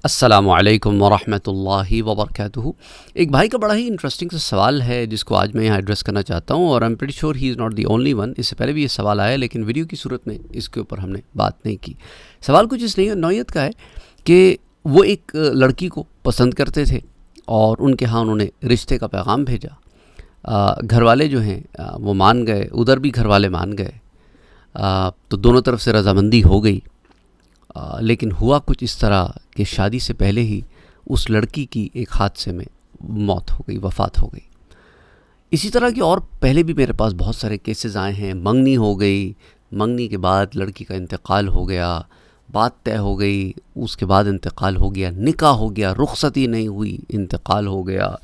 अस्सलामुअलैकुम वरहमतुल्लाहि वबरकातुहू। एक भाई का बड़ा ही इंटरेस्टिंग सा सवाल है जिसको आज मैं यहाँ एड्रेस करना चाहता हूँ, और I am pretty sure he is not the only one. इससे पहले भी ये सवाल आया, लेकिन वीडियो की सूरत में इसके ऊपर हमने बात नहीं की। सवाल कुछ इस नौइयत का है कि वो एक लड़की को पसंद करते थे और उनके यहाँ उन्होंने रिश्ते का पैगाम भेजा। घर वाले जो हैं वो मान गए, उधर भी घर वाले मान गए, तो दोनों तरफ से रजामंदी हो गई। लेकिन हुआ कुछ इस तरह कि शादी से पहले ही उस लड़की की एक हादसे में मौत हो गई, वफ़ात हो गई। इसी तरह के और पहले भी मेरे पास बहुत सारे केसेस आए हैं। मंगनी हो गई, मंगनी के बाद लड़की का इंतकाल हो गया, बात तय हो गई, उसके बाद इंतकाल हो गया, निकाह हो गया, रुखसती नहीं हुई, इंतकाल हो गया।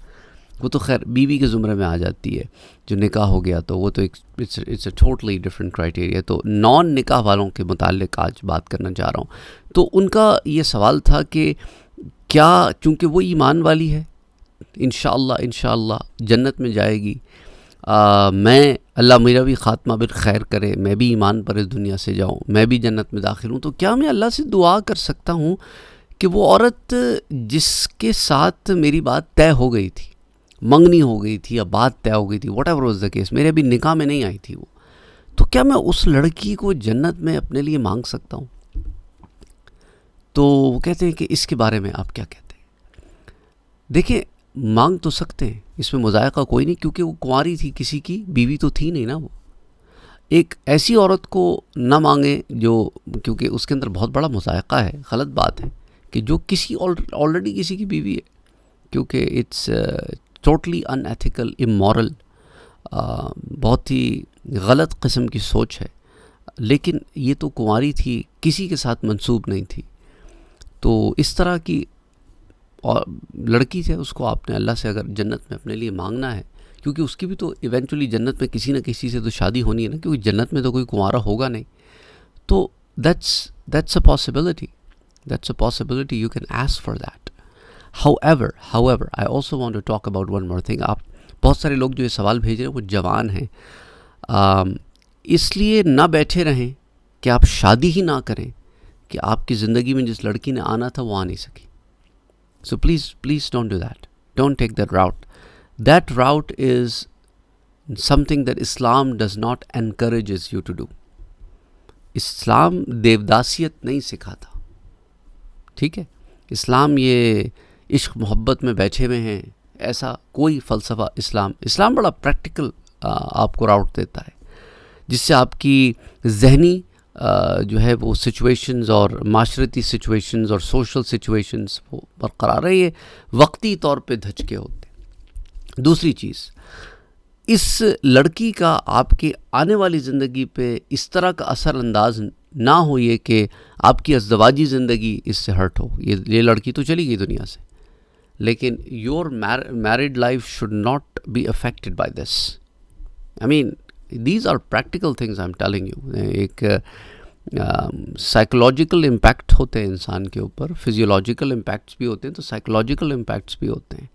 वो तो खैर बीवी के ज़ुमरे में आ जाती है। जो निकाह हो गया तो वो तो it's a totally different criteria. तो नॉन निकाह वालों के मुताल्लिक आज बात करना चाह रहा हूँ। तो उनका ये सवाल था कि क्या, चूँकि वो ईमान वाली है, इंशाअल्लाह जन्नत में जाएगी, मैं, अल्लाह मेरा भी ख़ात्मा बिल खैर करे, मैं भी ईमान पर इस दुनिया से जाऊँ, मैं भी जन्नत में दाखिल हूँ, तो क्या मैं अल्लाह से दुआ कर सकता हूँ कि वो औरत जिसके साथ मेरी बात तय हो गई थी, मंगनी हो गई थी या बात तय हो गई थी, what ever was the case, मेरे अभी निकाह में नहीं आई थी वो, तो क्या मैं उस लड़की को जन्नत में अपने लिए मांग सकता हूँ? तो वो कहते हैं कि इसके बारे में आप क्या कहते हैं? देखिए, मांग तो सकते हैं, इसमें मुज़ायका कोई नहीं, क्योंकि वो कुंवारी थी, किसी की बीवी तो थी नहीं ना वो। एक ऐसी औरत को ना मांगे जो, क्योंकि उसके अंदर बहुत बड़ा मुज़ायका है, गलत बात है कि जो किसी ऑलरेडी किसी की बीवी है, क्योंकि इट्स टोटली अनएथिकल, इमोरल, बहुत ही गलत किस्म की सोच है। लेकिन ये तो कुंवारी थी, किसी के साथ मंसूब नहीं थी, तो इस तरह की और लड़की से उसको आपने अल्लाह से अगर जन्नत में अपने लिए मांगना है, क्योंकि उसकी भी तो इवेंचुअली जन्नत में किसी न किसी से तो शादी होनी है ना, क्योंकि जन्नत में तो कोई कुंवारा होगा नहीं। तो that's a possibility, you can ask for that. However, I also want to talk about one more thing. आप बहुत सारे लोग जो ये सवाल भेज रहे हैं वो जवान हैं, इसलिए ना बैठे रहें कि आप शादी ही ना करें कि आपकी ज़िंदगी में जिस लड़की ने आना था वो आ नहीं सकी। So please don't do that. Don't take that route. That route is something that Islam does not encourages you to do. इस्लाम देवदासियत नहीं सिखाता, ठीक है? इस्लाम ये इश्क मोहब्बत में बैठे हुए हैं, ऐसा कोई फ़लसफ़ा इस्लाम बड़ा प्रैक्टिकल आपको राउट देता है, जिससे आपकी ज़हनी जो है वो सिचुएशंस और माशरती सिचुएशंस और सोशल सिचुएशंस वो बरकरार रहे, ये वक्ती तौर पे धचके होते हैं। दूसरी चीज़, इस लड़की का आपके आने वाली ज़िंदगी पे इस तरह का असर अंदाज ना हो ये कि आपकी अज़दवाजी ज़िंदगी इससे हर्ट हो। ये लड़की तो चली गई दुनिया से, लेकिन your married life should not be affected by this. I mean, these are practical things I am telling you. एक साइकोलॉजिकल इम्पैक्ट होते हैं इंसान के ऊपर, फिजियोलॉजिकल इम्पैक्ट्स भी होते हैं, तो साइकोलॉजिकल इम्पैक्ट्स भी होते हैं।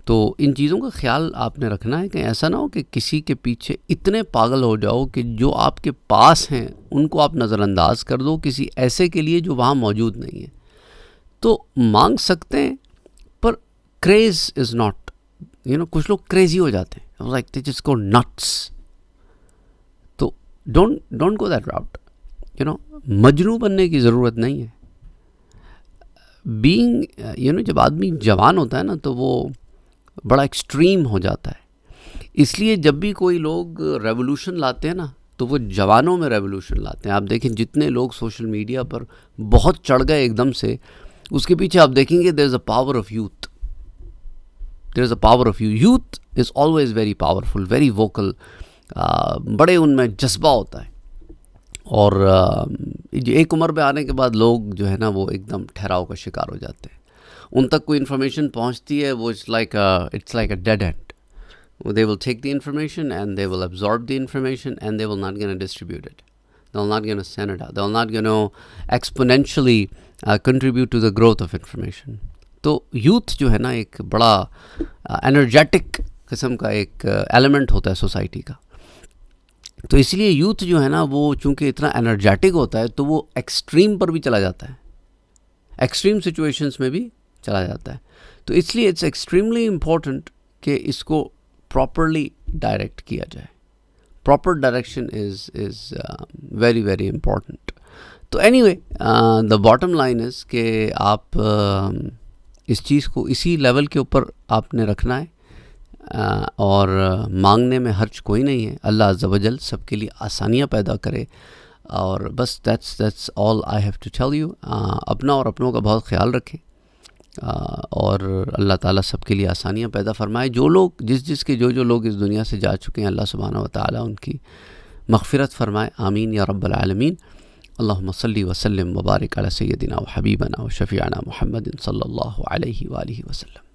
तो इन चीज़ों का ख्याल आपने रखना है कि ऐसा ना हो कि किसी के पीछे इतने पागल हो जाओ कि जो आपके पास हैं उनको आप नज़रअंदाज कर दो किसी ऐसे के लिए जो वहाँ मौजूद नहीं है। तो मांग सकते हैं, पर क्रेज़ इज़ नॉट, कुछ लोग क्रेज़ी हो जाते हैं, like they just go nuts. तो डोंट गो दैट राउट। मजनू बनने की ज़रूरत नहीं है। बीइंग जब आदमी जवान होता है ना, तो वो बड़ा एक्सट्रीम हो जाता है। इसलिए जब भी कोई लोग रेवोल्यूशन लाते हैं ना, तो वो जवानों में रेवोल्यूशन लाते हैं। आप देखें, जितने लोग सोशल मीडिया पर बहुत चढ़ गए एकदम से, उसके पीछे आप देखेंगे there is a power of youth. Youth is always very powerful, very vocal, बड़े उनमें जज्बा होता है। और एक उम्र पे आने के बाद लोग जो है ना वो एकदम ठहराव का शिकार हो जाते हैं। उन तक कोई इन्फॉर्मेशन पहुंचती है, वो it's like a dead and. They will take the information and they will absorb the information and they will not going to distribute it. They will not going to send it out. They will not going to exponentially contribute to the growth of information. तो youth जो है ना एक बड़ा energetic किस्म का एक element होता है सोसाइटी का। तो इसलिए यूथ जो है ना वो चूँकि इतना एनर्जेटिक होता है, तो वो एक्सट्रीम पर भी चला जाता है। एक्सट्रीम सिचुएशंस में भी चला जाता है। तो इसलिए इट्स एक्सट्रीमली इम्पॉर्टेंट कि इसको प्रॉपरली डायरेक्ट किया जाए। Proper direction is very very important. तो anyway the bottom line is कि आप इस चीज़ को इसी लेवल के ऊपर आपने रखना है, और मांगने में हर्ज कोई नहीं है। अल्लाह अज़्ज़ा वजल सबके लिए आसानियाँ पैदा करे, और बस that's all I have to tell you. अपना और अपनों का बहुत ख्याल रखें, और अल्लाह ताला सबके लिए आसानियाँ पैदा फरमाए। जो लोग जिसके जो लोग इस दुनिया से जा चुके हैं, अल्लाह सुब्हानहू व तआला उनकी मग़फ़िरत फरमाए। आमीन या रब्बल आलमीन। अल्लाहुम्मा सल्ली व सल्लिम व बारिक अला सय्यदिना व हबीबना व शफ़ीअना मुहम्मदिन सल्लल्लाहु अलैहि व आलिहि वसल्लम।